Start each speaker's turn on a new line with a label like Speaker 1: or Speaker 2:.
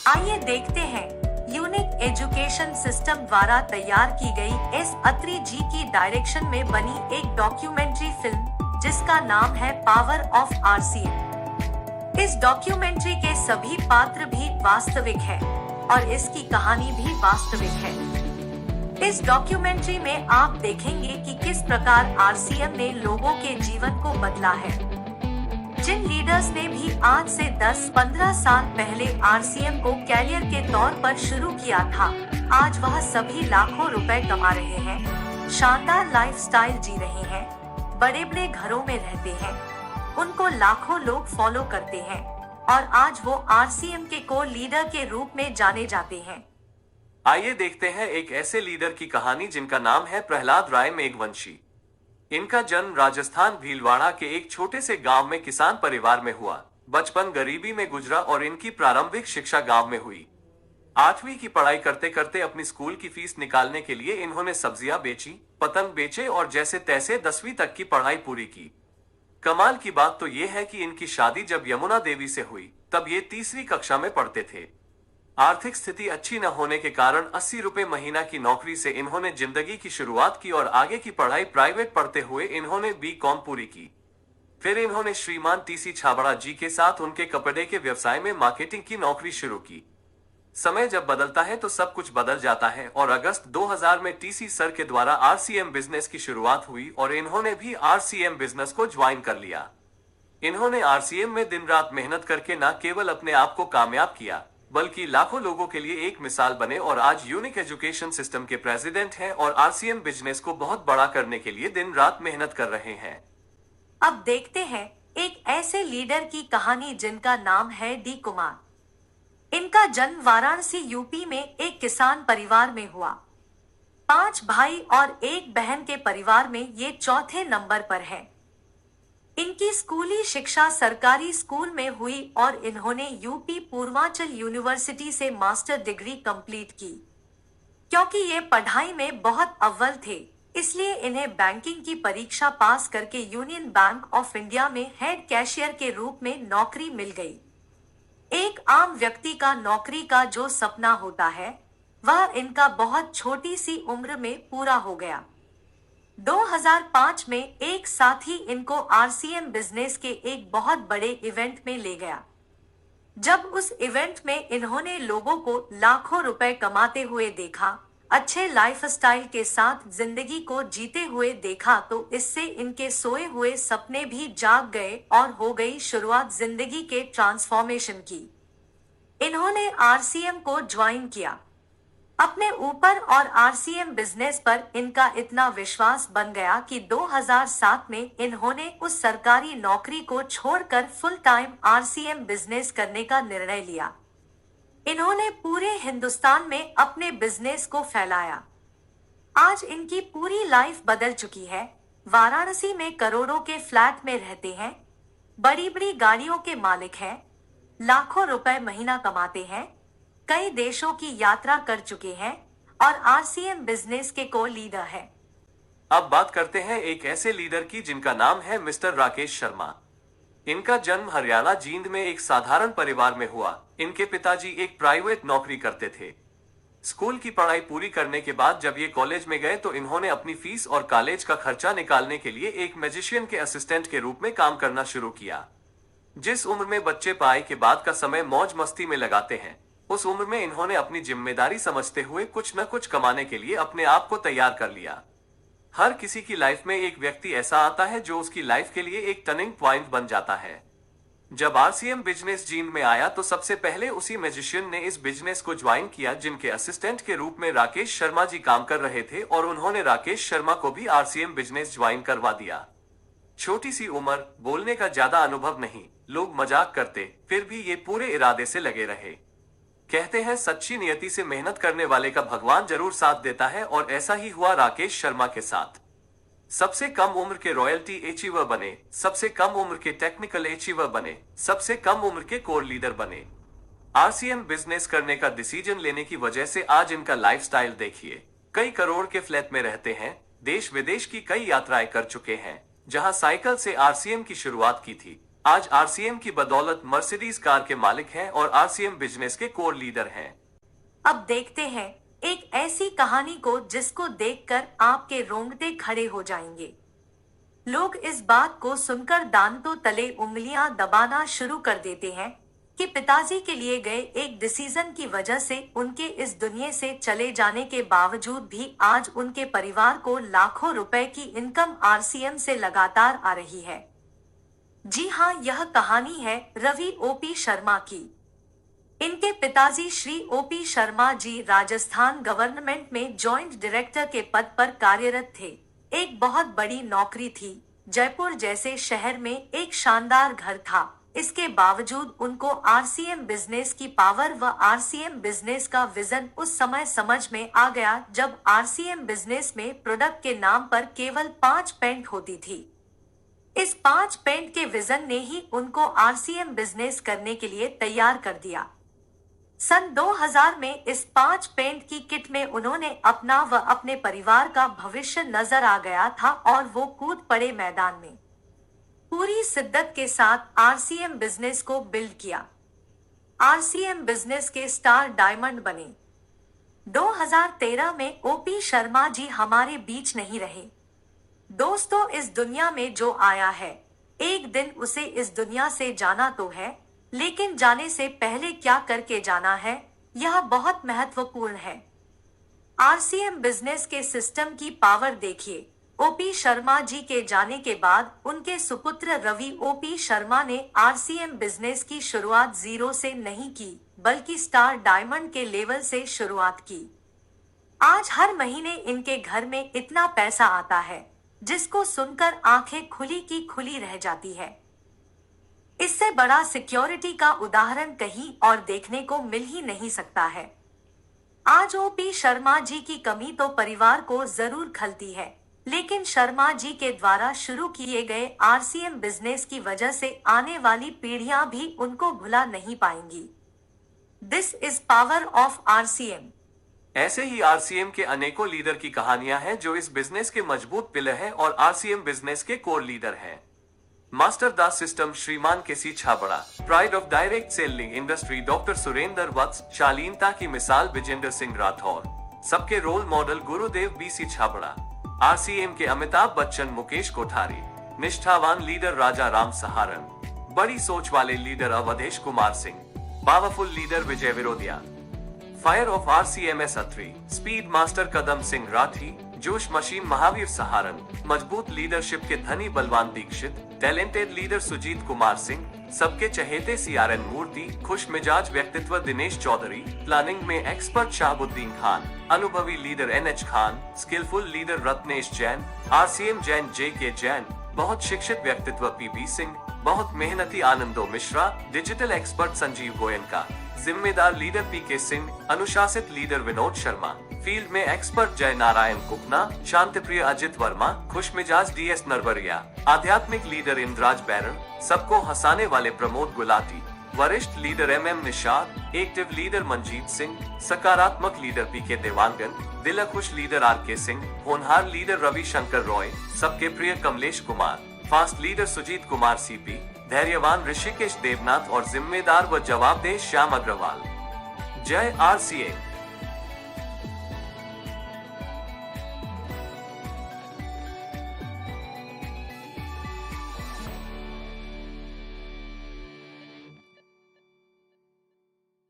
Speaker 1: आइए देखते हैं यूनिक एजुकेशन सिस्टम द्वारा तैयार की गई एस अत्री जी की डायरेक्शन में बनी एक डॉक्यूमेंट्री फिल्म जिसका नाम है पावर ऑफ आरसीएम। इस डॉक्यूमेंट्री के सभी पात्र भी वास्तविक है और इसकी कहानी भी वास्तविक है। इस डॉक्यूमेंट्री में आप देखेंगे कि किस प्रकार आरसीएम ने लोगों के जीवन को बदला है। जिन लीडर्स ने भी आज से 10-15 साल पहले आरसीएम को कैरियर के तौर पर शुरू किया था, आज वह सभी लाखों रुपए कमा रहे हैं, शानदार लाइफस्टाइल जी रहे हैं, बड़े बड़े घरों में रहते हैं, उनको लाखों लोग फॉलो करते हैं और आज वो आरसीएम के को लीडर के रूप में जाने जाते हैं।
Speaker 2: आइए देखते हैं एक ऐसे लीडर की कहानी जिनका नाम है प्रहलाद राय मेघवंशी। इनका जन्म राजस्थान भीलवाड़ा के एक छोटे से गांव में किसान परिवार में हुआ। बचपन गरीबी में गुजरा और इनकी प्रारंभिक शिक्षा गांव में हुई। 8वीं की पढ़ाई करते करते अपनी स्कूल की फीस निकालने के लिए इन्होंने सब्जियां बेची, पतंग बेचे और जैसे तैसे 10वीं तक की पढ़ाई पूरी की। कमाल की बात तो ये है कि इनकी शादी जब यमुना देवी से हुई तब ये 3वीं कक्षा में पढ़ते थे। आर्थिक स्थिति अच्छी न होने के कारण 80 रुपए महीना की नौकरी से इन्होंने जिंदगी की शुरुआत की और आगे की पढ़ाई प्राइवेट पढ़ते हुए इन्होंने बीकॉम पूरी की। फिर इन्होंने श्रीमान टीसी छाबड़ा जी के साथ उनके कपड़े के व्यवसाय में मार्केटिंग की नौकरी शुरू की। समय जब बदलता है तो सब कुछ बदल जाता है और अगस्त 2000 में टीसी सर के द्वारा आरसीएम बिजनेस की शुरुआत हुई और इन्होंने भी आरसीएम बिजनेस को ज्वाइन कर लिया। इन्होंने आरसीएम में दिन रात मेहनत करके न केवल अपने आप को कामयाब किया बल्कि लाखों लोगों के लिए एक मिसाल बने और आज यूनिक एजुकेशन सिस्टम के प्रेसिडेंट हैं और आरसीएम बिजनेस को बहुत बड़ा करने के लिए दिन रात मेहनत कर रहे हैं।
Speaker 1: अब देखते हैं एक ऐसे लीडर की कहानी जिनका नाम है डी कुमार। इनका जन्म वाराणसी यूपी में एक किसान परिवार में हुआ। 5 भाई और 1 बहन के परिवार में ये चौथे नंबर पर है। इनकी स्कूली शिक्षा सरकारी स्कूल में हुई और इन्होंने यूपी पूर्वांचल यूनिवर्सिटी से मास्टर डिग्री कंप्लीट की। क्योंकि ये पढ़ाई में बहुत अव्वल थे, इसलिए इन्हें बैंकिंग की परीक्षा पास करके यूनियन बैंक ऑफ इंडिया में हेड कैशियर के रूप में नौकरी मिल गई। एक आम व्यक्ति का नौकरी का जो सपना होता है वह इनका बहुत छोटी सी उम्र में पूरा हो गया। 2005 में एक साथी इनको आरसीएम बिजनेस के एक बहुत बड़े इवेंट में ले गया। जब उस इवेंट में इन्होंने लोगों को लाखों रुपए कमाते हुए देखा, अच्छे लाइफस्टाइल के साथ जिंदगी को जीते हुए देखा, तो इससे इनके सोए हुए सपने भी जाग गए और हो गई शुरुआत जिंदगी के ट्रांसफॉर्मेशन की। इन्होंने आरसीएम को ज्वाइन किया। अपने ऊपर और आरसीएम बिजनेस पर इनका इतना विश्वास बन गया कि 2007 में इन्होंने उस सरकारी नौकरी को छोड़कर फुल टाइम आरसीएम बिजनेस करने का निर्णय लिया। इन्होंने पूरे हिंदुस्तान में अपने बिजनेस को फैलाया। आज इनकी पूरी लाइफ बदल चुकी है। वाराणसी में करोड़ों के फ्लैट में रहते हैं, बड़ी बड़ी गाड़ियों के मालिक हैं, लाखों रुपए महीना कमाते हैं, कई देशों की यात्रा कर चुके हैं और आरसीएम बिजनेस के को लीडर है।
Speaker 2: अब बात करते हैं एक ऐसे लीडर की जिनका नाम है मिस्टर राकेश शर्मा। इनका जन्म हरियाणा जींद में एक साधारण परिवार में हुआ। इनके पिताजी एक प्राइवेट नौकरी करते थे। स्कूल की पढ़ाई पूरी करने के बाद जब ये कॉलेज में गए तो इन्होंने अपनी फीस और कॉलेज का खर्चा निकालने के लिए एक मैजिशियन के असिस्टेंट के रूप में काम करना शुरू किया। जिस उम्र में बच्चे पढ़ाई के बाद का समय मौज मस्ती में लगाते हैं, उस उम्र में इन्होंने अपनी जिम्मेदारी समझते हुए कुछ न कुछ कमाने के लिए अपने आप को तैयार कर लिया। हर किसी की लाइफ में एक व्यक्ति ऐसा आता है जो उसकी लाइफ के लिए एक टर्निंग पॉइंट बन जाता है। जब आरसीएम बिजनेस जींद में आया तो सबसे पहले उसी मैजिशियन ने इस बिजनेस को ज्वाइन किया जिनके असिस्टेंट के रूप में राकेश शर्मा जी काम कर रहे थे और उन्होंने राकेश शर्मा को भी आरसीएम बिजनेस ज्वाइन करवा दिया। छोटी सी उम्र, बोलने का ज्यादा अनुभव नहीं, लोग मजाक करते, फिर भी ये पूरे इरादे से लगे रहे। कहते हैं सच्ची नियति से मेहनत करने वाले का भगवान जरूर साथ देता है और ऐसा ही हुआ राकेश शर्मा के साथ। सबसे कम उम्र के रॉयल्टी अचीवर बने, सबसे कम उम्र के टेक्निकल अचीवर बने, सबसे कम उम्र के कोर लीडर बने। आरसीएम बिजनेस करने का डिसीजन लेने की वजह से आज इनका लाइफस्टाइल देखिए। कई करोड़ के फ्लैट में रहते हैं, देश विदेश की कई यात्राएं कर चुके हैं। जहां साइकिल से आरसीएम की शुरुआत की थी, आज आरसीएम की बदौलत मर्सिडीज कार के मालिक हैं और आरसीएम बिजनेस के कोर लीडर हैं।
Speaker 1: अब देखते हैं एक ऐसी कहानी को जिसको देखकर आपके रोंगटे खड़े हो जाएंगे। लोग इस बात को सुनकर दांतों तले उंगलियां दबाना शुरू कर देते हैं कि पिताजी के लिए गए एक डिसीजन की वजह से उनके इस दुनिया से चले जाने के बावजूद भी आज उनके परिवार को लाखों रुपए की इनकम आरसीएम से लगातार आ रही है। जी हाँ, यह कहानी है रवि ओपी शर्मा की। इनके पिताजी श्री ओपी शर्मा जी राजस्थान गवर्नमेंट में जॉइंट डायरेक्टर के पद पर कार्यरत थे। एक बहुत बड़ी नौकरी थी। जयपुर जैसे शहर में एक शानदार घर था। इसके बावजूद उनको आरसीएम बिजनेस की पावर व आरसीएम बिजनेस का विजन उस समय समझ में आ गया जब आरसीएम बिजनेस में प्रोडक्ट के नाम पर केवल 5 पेंट होती थी। इस 5 पेंट के विजन ने ही उनको आरसीएम बिजनेस करने के लिए तैयार कर दिया। सन 2000 में इस 5 पेंट की किट में उन्होंने अपना व अपने परिवार का भविष्य नजर आ गया था और वो कूद पड़े मैदान में। पूरी शिद्दत के साथ आरसीएम बिजनेस को बिल्ड किया। आरसीएम बिजनेस के स्टार डायमंड बने। 2013 में ओपी शर्मा जी हमारे बीच नहीं रहे। दोस्तों, इस दुनिया में जो आया है एक दिन उसे इस दुनिया से जाना तो है, लेकिन जाने से पहले क्या करके जाना है यह बहुत महत्वपूर्ण है। आरसीएम बिजनेस के सिस्टम की पावर देखिए। ओपी शर्मा जी के जाने के बाद उनके सुपुत्र रवि ओपी शर्मा ने आरसीएम बिजनेस की शुरुआत जीरो से नहीं की बल्कि स्टार डायमंड के लेवल से शुरुआत की। आज हर महीने इनके घर में इतना पैसा आता है जिसको सुनकर आंखें खुली की खुली रह जाती है। इससे बड़ा सिक्योरिटी का उदाहरण कहीं और देखने को मिल ही नहीं सकता है। आज ओपी शर्मा जी की कमी तो परिवार को जरूर खलती है, लेकिन शर्मा जी के द्वारा शुरू किए गए आरसीएम बिजनेस की वजह से आने वाली पीढ़ियां भी उनको भुला नहीं पाएंगी। This is power of RCM.
Speaker 2: ऐसे ही आरसीएम के अनेकों लीडर की कहानियां हैं जो इस बिजनेस के मजबूत पिलर हैं और आरसीएम बिजनेस के कोर लीडर हैं। मास्टर दास सिस्टम श्रीमान KC Chhabra, pride of direct selling industry doctor Surendra Vats, शालीनता की मिसाल विजेंद्र सिंह राठौर, सबके role model Gurudev BC Chhabra, RCM के अमिताभ बच्चन मुकेश कोठारी, निष्ठावान लीडर राजा राम सहारन, बड़ी सोच वाले leader Awadhesh Kumar Singh, powerful leader Vijay Virodhiya, fire of RCM's Atri, speed master Kadam Singh Rathi, जोश मशीन महावीर सहारन, मजबूत लीडरशिप के धनी बलवान दीक्षित, टैलेंटेड लीडर सुजीत कुमार सिंह, सबके चहेते सीआरएन मूर्ति, खुश मिजाज व्यक्तित्व दिनेश चौधरी, प्लानिंग में एक्सपर्ट शाहबुद्दीन खान, अनुभवी leader NH Khan, skillful leader Ratnesh Jain, RCM Jain JK Jain, बहुत शिक्षित व्यक्तित्व पीबी सिंह, बहुत मेहनती आनंदो मिश्रा, डिजिटल एक्सपर्ट संजीव गोयनका, जिम्मेदार लीडर पीके सिंह, अनुशासित लीडर विनोद शर्मा, फील्ड में एक्सपर्ट जय नारायण कुपना, शांतिप्रिय अजित वर्मा, खुशमिजाज डीएस नरवरिया, आध्यात्मिक लीडर इंद्राज बैरन, सबको हंसाने वाले प्रमोद गुलाटी, वरिष्ठ leader MM Nishad, active leader Manjeet Singh, सकारात्मक लीडर पीके देवांगन, दिलखुश लीडर आरके सिंह, होनहार लीडर रविशंकर रॉय, सबके प्रिय Kamlesh Kumar, fast leader Sujit Kumar CP, धैर्यवान ऋषिकेश देवनाथ और जिम्मेदार व जवाबदेह श्याम अग्रवाल। जय आरसीएम।